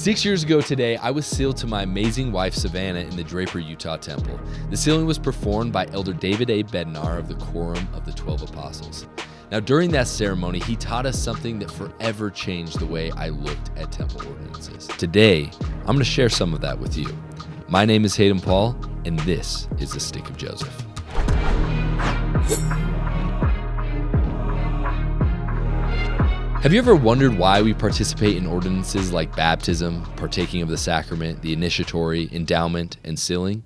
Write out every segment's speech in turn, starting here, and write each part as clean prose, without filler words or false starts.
6 years ago today, I was sealed to my amazing wife, Savannah, in the Draper, Utah temple. The sealing was performed by Elder David A. Bednar of the Quorum of the 12 Apostles. Now, during that ceremony, he taught us something that forever changed the way I looked at temple ordinances. Today, I'm going to share some of that with you. My name is Hayden Paul, and this is the Stick of Joseph. Have you ever wondered why we participate in ordinances like baptism, partaking of the sacrament, the initiatory, endowment, and sealing?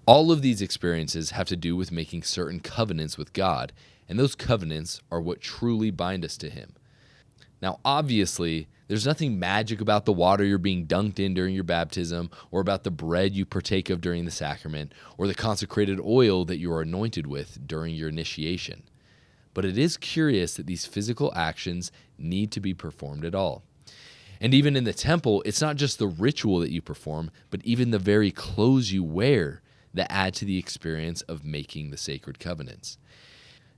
All of these experiences have to do with making certain covenants with God, and those covenants are what truly bind us to Him. Now, obviously, there's nothing magic about the water you're being dunked in during your baptism, or about the bread you partake of during the sacrament, or the consecrated oil that you are anointed with during your initiation. But it is curious that these physical actions need to be performed at all. And even in the temple, it's not just the ritual that you perform, but even the very clothes you wear that add to the experience of making the sacred covenants.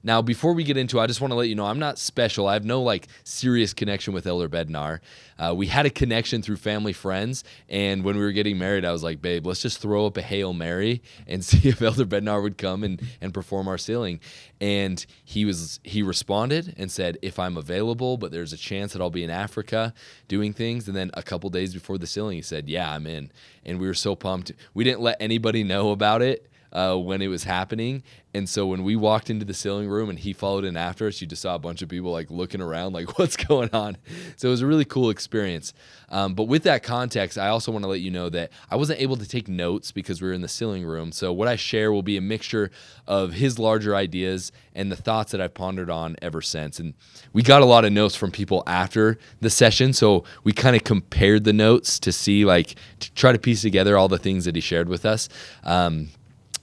Now, before we get into it, I just want to let you know I'm not special. I have no serious connection with Elder Bednar. We had a connection through family friends, and when we were getting married, I was like, babe, let's just throw up a Hail Mary and see if Elder Bednar would come and perform our sealing. And he responded and said, if I'm available, but there's a chance that I'll be in Africa doing things. And then a couple days before the sealing, he said, yeah, I'm in. And we were so pumped. We didn't let anybody know about it when it was happening. And so when we walked into the sealing room and he followed in after us, you just saw a bunch of people looking around what's going on. So it was a really cool experience. But with that context, I also want to let you know that I wasn't able to take notes because we were in the sealing room. So what I share will be a mixture of his larger ideas and the thoughts that I've pondered on ever since. And we got a lot of notes from people after the session. So we kind of compared the notes to see, to try to piece together all the things that he shared with us.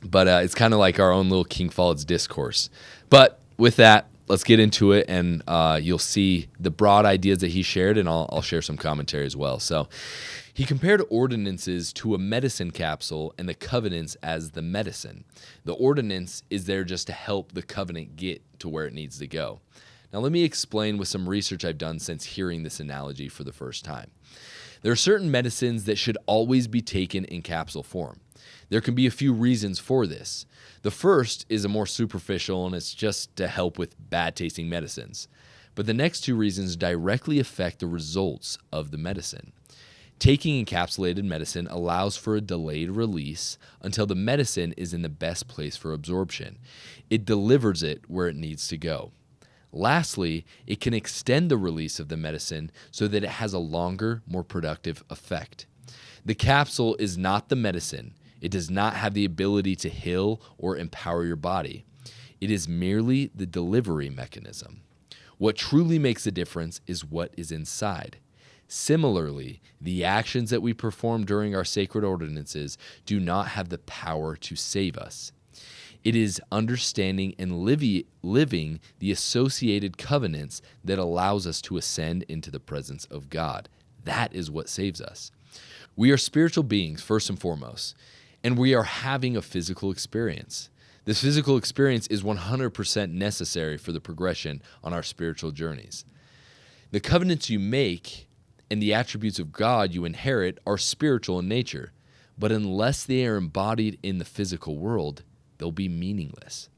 But it's kind of like our own little King Fawlds discourse. But with that, let's get into it, and you'll see the broad ideas that he shared, and I'll share some commentary as well. So he compared ordinances to a medicine capsule and the covenants as the medicine. The ordinance is there just to help the covenant get to where it needs to go. Now let me explain with some research I've done since hearing this analogy for the first time. There are certain medicines that should always be taken in capsule form. There can be a few reasons for this. The first is a more superficial, and it's just to help with bad-tasting medicines. But the next two reasons directly affect the results of the medicine. Taking encapsulated medicine allows for a delayed release until the medicine is in the best place for absorption. It delivers it where it needs to go. Lastly, it can extend the release of the medicine so that it has a longer, more productive effect. The capsule is not the medicine. It does not have the ability to heal or empower your body. It is merely the delivery mechanism. What truly makes a difference is what is inside. Similarly, the actions that we perform during our sacred ordinances do not have the power to save us. It is understanding and living the associated covenants that allows us to ascend into the presence of God. That is what saves us. We are spiritual beings, first and foremost, and we are having a physical experience. This physical experience is 100% necessary for the progression on our spiritual journeys. The covenants you make and the attributes of God you inherit are spiritual in nature, but unless they are embodied in the physical world, they'll be meaningless.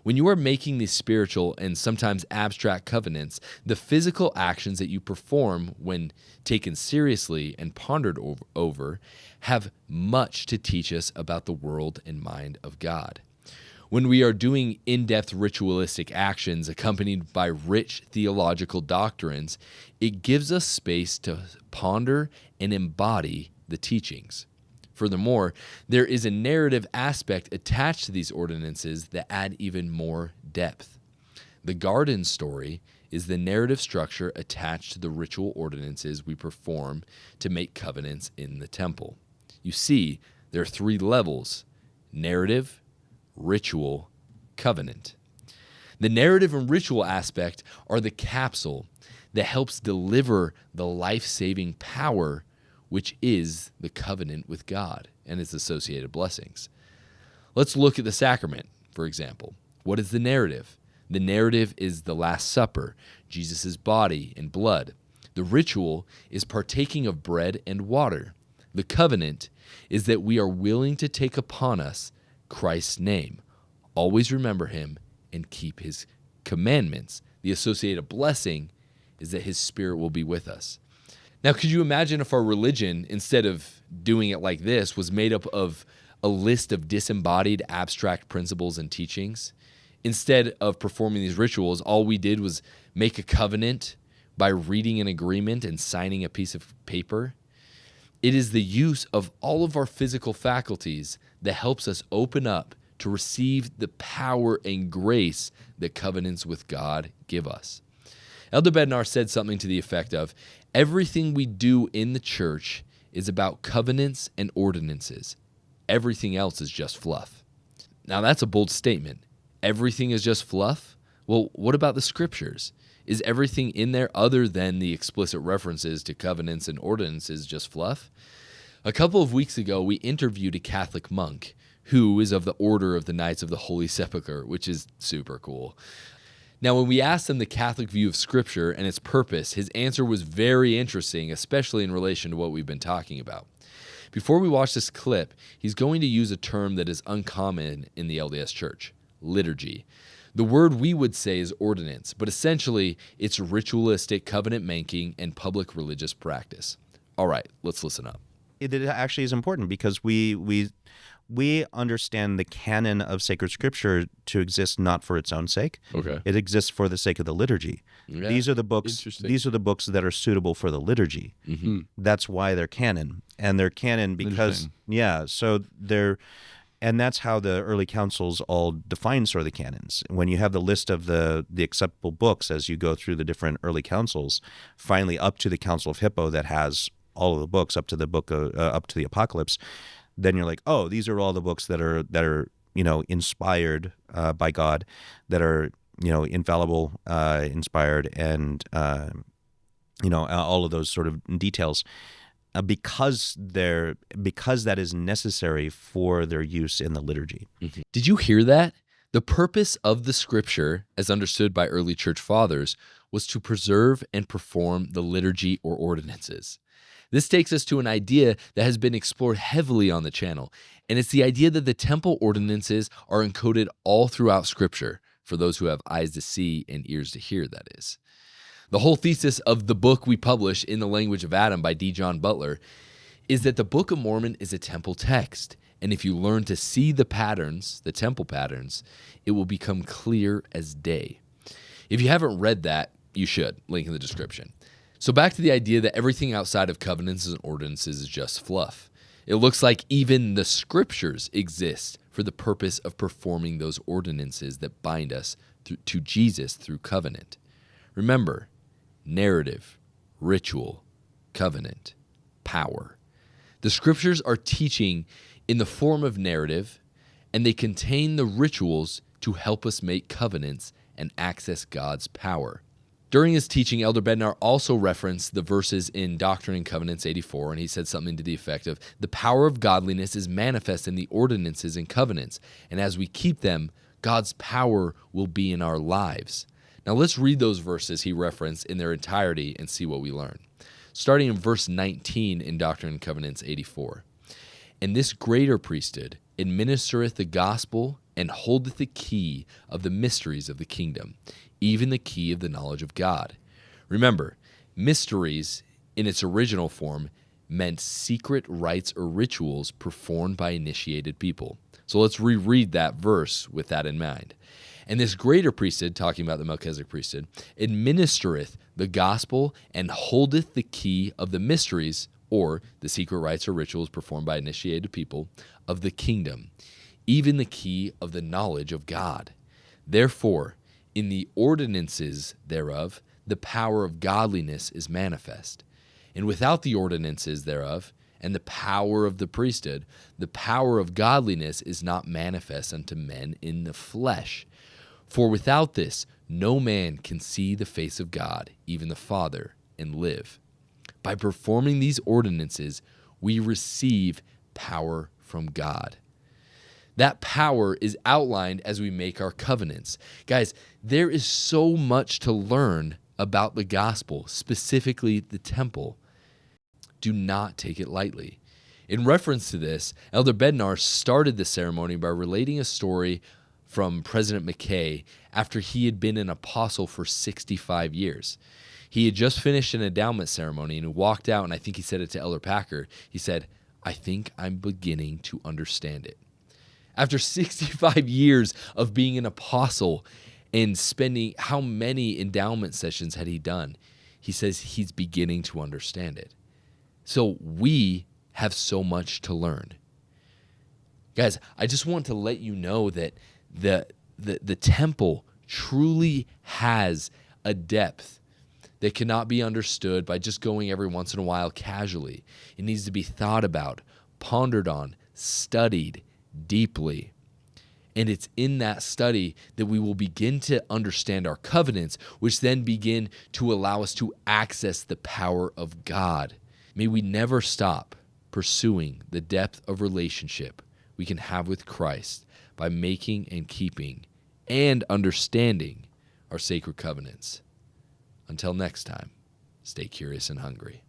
When you are making these spiritual and sometimes abstract covenants, the physical actions that you perform when taken seriously and pondered over have much to teach us about the world and mind of God. When we are doing in-depth ritualistic actions accompanied by rich theological doctrines, it gives us space to ponder and embody the teachings. Furthermore, there is a narrative aspect attached to these ordinances that add even more depth. The garden story is the narrative structure attached to the ritual ordinances we perform to make covenants in the temple. You see, there are three levels: narrative, ritual, covenant. The narrative and ritual aspect are the capsule that helps deliver the life-saving power which is the covenant with God and its associated blessings. Let's look at the sacrament, for example. What is the narrative? The narrative is the Last Supper, Jesus' body and blood. The ritual is partaking of bread and water. The covenant is that we are willing to take upon us Christ's name, always remember him, and keep his commandments. The associated blessing is that his spirit will be with us. Now, could you imagine if our religion, instead of doing it like this, was made up of a list of disembodied abstract principles and teachings? Instead of performing these rituals, all we did was make a covenant by reading an agreement and signing a piece of paper. It is the use of all of our physical faculties that helps us open up to receive the power and grace that covenants with God give us. Elder Bednar said something to the effect of, everything we do in the church is about covenants and ordinances. Everything else is just fluff. Now that's a bold statement. Everything is just fluff? Well, what about the scriptures? Is everything in there other than the explicit references to covenants and ordinances just fluff? A couple of weeks ago, we interviewed a Catholic monk who is of the Order of the Knights of the Holy Sepulchre, which is super cool. Now, when we asked him the Catholic view of Scripture and its purpose, his answer was very interesting, especially in relation to what we've been talking about. Before we watch this clip, he's going to use a term that is uncommon in the LDS Church, liturgy. The word we would say is ordinance, but essentially it's ritualistic covenant making and public religious practice. All right, let's listen up. It actually is important because we understand the canon of sacred scripture to exist not for its own sake. Okay. It exists for the sake of the liturgy. Yeah. These are the books that are suitable for the liturgy. Mm-hmm. That's why they're canon. And they're canon because and that's how the early councils all defined sort of the canons. When you have the list of the acceptable books as you go through the different early councils, finally up to the Council of Hippo that has all of the books up to the book of, up to the Apocalypse, then you're like, oh, these are all the books that are inspired by God, that are infallible, inspired, and all of those sort of details, because that is necessary for their use in the liturgy. Mm-hmm. Did you hear that? The purpose of the Scripture, as understood by early church fathers, was to preserve and perform the liturgy or ordinances. This takes us to an idea that has been explored heavily on the channel, and it's the idea that the temple ordinances are encoded all throughout Scripture, for those who have eyes to see and ears to hear, that is. The whole thesis of the book we publish, In the Language of Adam by D. John Butler, is that the Book of Mormon is a temple text, and if you learn to see the patterns, the temple patterns, it will become clear as day. If you haven't read that, you should. Link in the description. So back to the idea that everything outside of covenants and ordinances is just fluff. It looks like even the scriptures exist for the purpose of performing those ordinances that bind us to Jesus through covenant. Remember, narrative, ritual, covenant, power. The scriptures are teaching in the form of narrative, and they contain the rituals to help us make covenants and access God's power. During his teaching, Elder Bednar also referenced the verses in Doctrine and Covenants 84, and he said something to the effect of, the power of godliness is manifest in the ordinances and covenants, and as we keep them, God's power will be in our lives. Now let's read those verses he referenced in their entirety and see what we learn. Starting in verse 19 in Doctrine and Covenants 84. And this greater priesthood administereth the gospel and holdeth the key of the mysteries of the kingdom, even the key of the knowledge of God. Remember, mysteries in its original form meant secret rites or rituals performed by initiated people. So let's reread that verse with that in mind. And this greater priesthood, talking about the Melchizedek priesthood, administereth the gospel and holdeth the key of the mysteries, or the secret rites or rituals performed by initiated people, of the kingdom, even the key of the knowledge of God. Therefore, in the ordinances thereof, the power of godliness is manifest. And without the ordinances thereof, and the power of the priesthood, the power of godliness is not manifest unto men in the flesh. For without this, no man can see the face of God, even the Father, and live. By performing these ordinances, we receive power from God. That power is outlined as we make our covenants. Guys, there is so much to learn about the gospel, specifically the temple. Do not take it lightly. In reference to this, Elder Bednar started the ceremony by relating a story from President McKay after he had been an apostle for 65 years. He had just finished an endowment ceremony and he walked out, and I think he said it to Elder Packer. He said, "I think I'm beginning to understand it." After 65 years of being an apostle and spending, how many endowment sessions had he done? He says he's beginning to understand it. So we have so much to learn. Guys, I just want to let you know that the temple truly has a depth that cannot be understood by just going every once in a while casually. It needs to be thought about, pondered on, studied deeply. And it's in that study that we will begin to understand our covenants, which then begin to allow us to access the power of God. May we never stop pursuing the depth of relationship we can have with Christ by making and keeping and understanding our sacred covenants. Until next time, stay curious and hungry.